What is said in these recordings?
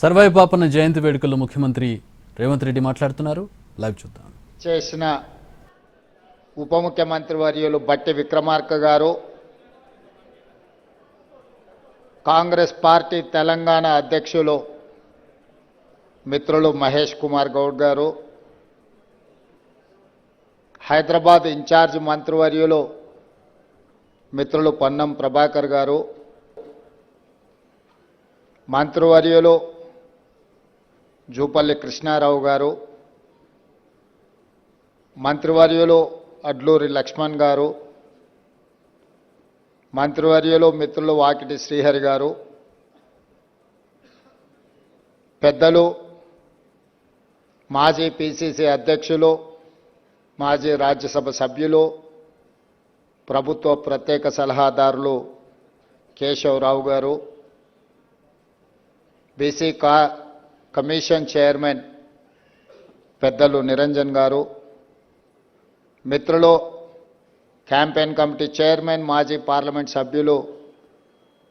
సర్వాయి పాపన్న జయంతి వేడుకల్లో ముఖ్యమంత్రి రేవంత్ రెడ్డి మాట్లాడుతున్నారు. లైవ్ చూద్దాం. చేసిన ఉప ముఖ్యమంత్రి వర్యులు బట్టి విక్రమార్క గారు, కాంగ్రెస్ పార్టీ తెలంగాణ అధ్యక్షులు మిత్రులు మహేష్ కుమార్ గౌడ్ గారు, హైదరాబాద్ ఇన్ఛార్జ్ మంత్రివర్యులు మిత్రులు పొన్నం ప్రభాకర్ గారు, మంత్రివర్యులు జూపల్లి కృష్ణారావు గారు, మంత్రివర్యులు అడ్లూరి లక్ష్మణ్ గారు, మంత్రివర్యులు మిత్రులు వాకిటి శ్రీహరి గారు, పెద్దలు మాజీ పిసిసి అధ్యక్షులు, మాజీ రాజ్యసభ సభ్యులు, ప్రభుత్వ ప్రత్యేక సలహాదారులు కేశవరావు గారు, బీసీ కమిషన్ చైర్మన్ పెద్దలు నిరంజన్ గారు, మిత్రులు క్యాంపెయిన్ కమిటీ చైర్మన్ మాజీ పార్లమెంట్ సభ్యులు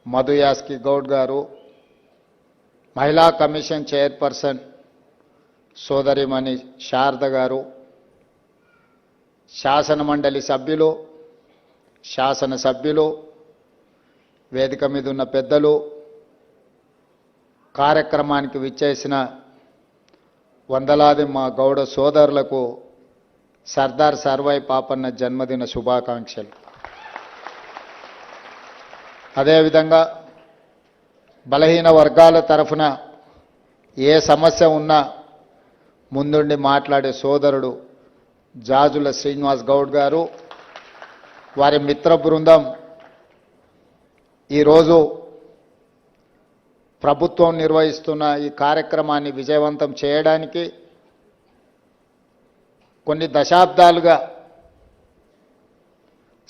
మధు యాస్కి గౌడ్ గారు, మహిళా కమిషన్ చైర్పర్సన్ సోదరిమణి శారద గారు, శాసనమండలి సభ్యులు, శాసనసభ్యులు, వేదిక మీద ఉన్న పెద్దలు, కార్యక్రమానికి విచ్చేసిన వందలాది మా గౌడ సోదరులకు సర్దార్ సర్వాయి పాపన్న జన్మదిన శుభాకాంక్షలు. అదేవిధంగా బలహీన వర్గాల తరఫున ఏ సమస్య ఉన్నా ముందుండి మాట్లాడే సోదరుడు జాజుల శ్రీనివాస్ గౌడ్ గారు, వారి మిత్ర బృందం ఈరోజు ప్రభుత్వం నిర్వహిస్తున్న ఈ కార్యక్రమాన్ని విజయవంతం చేయడానికి కొన్ని దశాబ్దాలుగా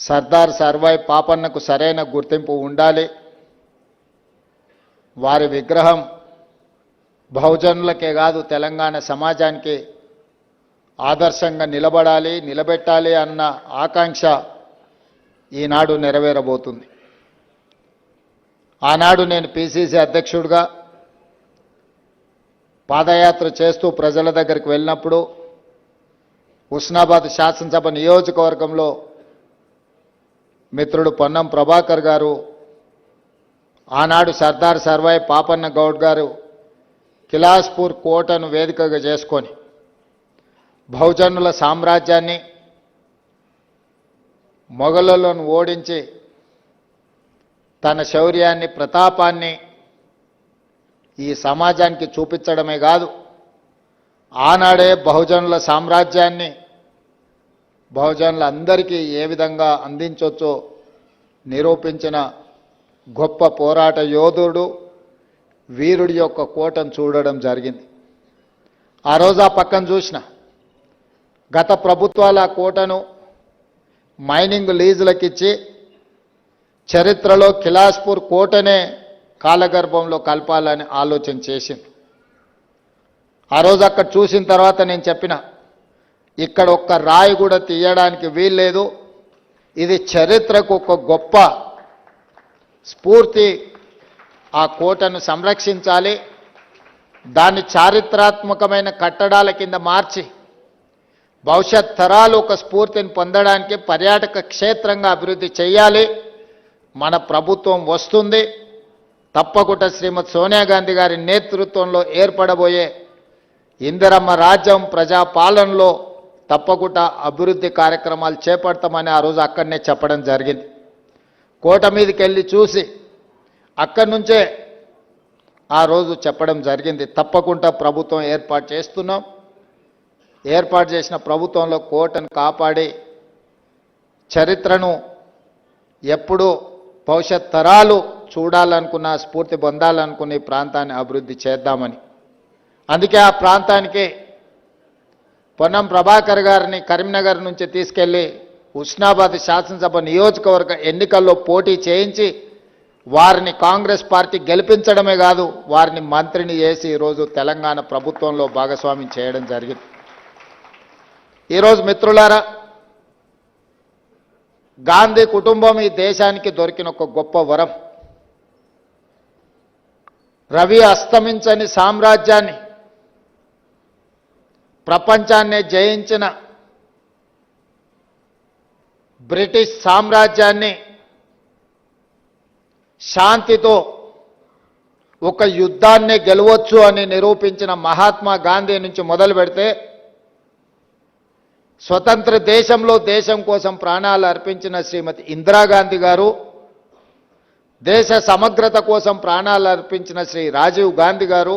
సర్దార్ సర్వాయి పాపన్నకు సరైన గుర్తింపు ఉండాలి, వారి విగ్రహం బహుజనులకే కాదు తెలంగాణ సమాజానికి ఆదర్శంగా నిలబెట్టాలి అన్న ఆకాంక్ష ఈనాడు నెరవేరబోతుంది. ఆనాడు నేను పిసిసి అధ్యక్షుడిగా పాదయాత్ర చేస్తూ ప్రజల దగ్గరికి వెళ్ళినప్పుడు హుస్నాబాద్ శాసనసభ నియోజకవర్గంలో మిత్రుడు పొన్నం ప్రభాకర్ గారు, ఆనాడు సర్దార్ సర్వాయి పాపన్న గౌడ్ గారు కిలాస్పూర్ కోటను వేదికగా చేసుకొని బహుజనుల సామ్రాజ్యాన్ని, మొఘలులను ఓడించి తన శౌర్యాన్ని, ప్రతాపాన్ని ఈ సమాజానికి చూపించడమే కాదు, ఆనాడే బహుజనుల సామ్రాజ్యాన్ని బహుజనులందరికీ ఏ విధంగా అందించవచ్చో నిరూపించిన గొప్ప పోరాట యోధుడు, వీరుడి యొక్క కోటను చూడడం జరిగింది. ఆ రోజు ఆ పక్కన చూసిన గత ప్రభుత్వాల కోటను మైనింగ్ లీజులకిచ్చి చరిత్రలో కిలాస్పూర్ కోటనే కాలగర్భంలో కలపాలని ఆలోచన చేసింది. ఆ రోజు అక్కడ చూసిన తర్వాత నేను చెప్పిన, ఇక్కడ ఒక్క రాయి కూడా తీయడానికి వీల్లేదు, ఇది చరిత్రకు ఒక గొప్ప స్ఫూర్తి, ఆ కోటను సంరక్షించాలి, దాన్ని చారిత్రాత్మకమైన కట్టడాల కింద మార్చి భవిష్యత్ తరాలు ఒక స్ఫూర్తిని పొందడానికి పర్యాటక క్షేత్రంగా అభివృద్ధి చేయాలి. మన ప్రభుత్వం వస్తుంది, తప్పకుండా శ్రీమతి సోనియా గాంధీ గారి నేతృత్వంలో ఏర్పడబోయే ఇందిరమ్మ రాజ్యం ప్రజాపాలనలో తప్పకుండా అభివృద్ధి కార్యక్రమాలు చేపడతామని ఆ రోజు అక్కడనే చెప్పడం జరిగింది. కోట మీదకి వెళ్ళి చూసి అక్కడి నుంచే ఆ రోజు చెప్పడం జరిగింది, తప్పకుండా ప్రభుత్వం ఏర్పాటు చేస్తున్నాం, ఏర్పాటు చేసిన ప్రభుత్వంలో కోటను కాపాడి చరిత్రను ఎప్పుడూ భవిష్యత్ తరాలు చూడాలనుకున్న, స్ఫూర్తి పొందాలనుకున్న ఈ ప్రాంతాన్ని అభివృద్ధి చేద్దామని. అందుకే ఆ ప్రాంతానికి పొన్నం ప్రభాకర్ గారిని కరీంనగర్ నుంచి తీసుకెళ్లి హుస్నాబాద్ శాసనసభ నియోజకవర్గ ఎన్నికల్లో పోటీ చేయించి వారిని కాంగ్రెస్ పార్టీ గెలిపించడమే కాదు, వారిని మంత్రిని చేసి ఈరోజు తెలంగాణ ప్రభుత్వంలో భాగస్వామ్యం చేయడం జరిగింది. ఈరోజు మిత్రులారా, గాంధీ కుటుంబం ఈ దేశానికి దొరికిన ఒక గొప్ప వరం. రవి అస్తమించని సామ్రాజ్యాన్ని, ప్రపంచాన్నే జయించిన బ్రిటిష్ సామ్రాజ్యాన్ని శాంతితో ఒక యుద్ధాన్ని గెలవచ్చు అని నిరూపించిన మహాత్మా గాంధీ నుంచి మొదలు పెడితే స్వతంత్ర దేశంలో దేశం కోసం ప్రాణాలు అర్పించిన శ్రీమతి ఇందిరాగాంధీ గారు, దేశ సమగ్రత కోసం ప్రాణాలు అర్పించిన శ్రీ రాజీవ్ గాంధీ గారు,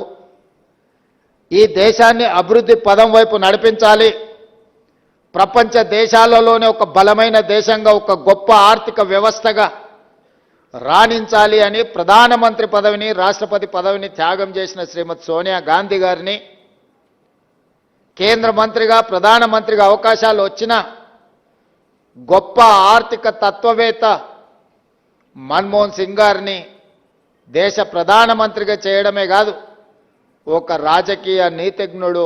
ఈ దేశాన్ని అభివృద్ధి పదం వైపు నడిపించాలి, ప్రపంచ దేశాలలోనే ఒక బలమైన దేశంగా, ఒక గొప్ప ఆర్థిక వ్యవస్థగా రాణించాలి అని ప్రధానమంత్రి పదవిని, రాష్ట్రపతి పదవిని త్యాగం చేసిన శ్రీమతి సోనియా గాంధీ గారిని, కేంద్ర మంత్రిగా, ప్రధానమంత్రిగా అవకాశాలు వచ్చిన గొప్ప ఆర్థిక తత్వవేత్త మన్మోహన్ సింగ్ గారిని దేశ ప్రధానమంత్రిగా చేయడమే కాదు, ఒక రాజకీయ నీతిజ్ఞుడు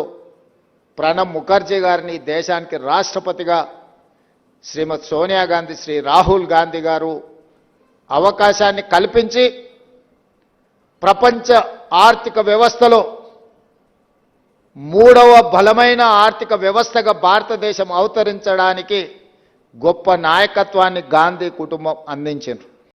ప్రణబ్ ముఖర్జీ గారిని దేశానికి రాష్ట్రపతిగా శ్రీమతి సోనియా గాంధీ, శ్రీ రాహుల్ గాంధీ గారు అవకాశాన్ని కల్పించి ప్రపంచ ఆర్థిక వ్యవస్థలో మూడవ బలమైన ఆర్థిక వ్యవస్థగా భారతదేశం అవతరించడానికి గొప్ప నాయకత్వాన్ని గాంధీ కుటుంబం అందించారు.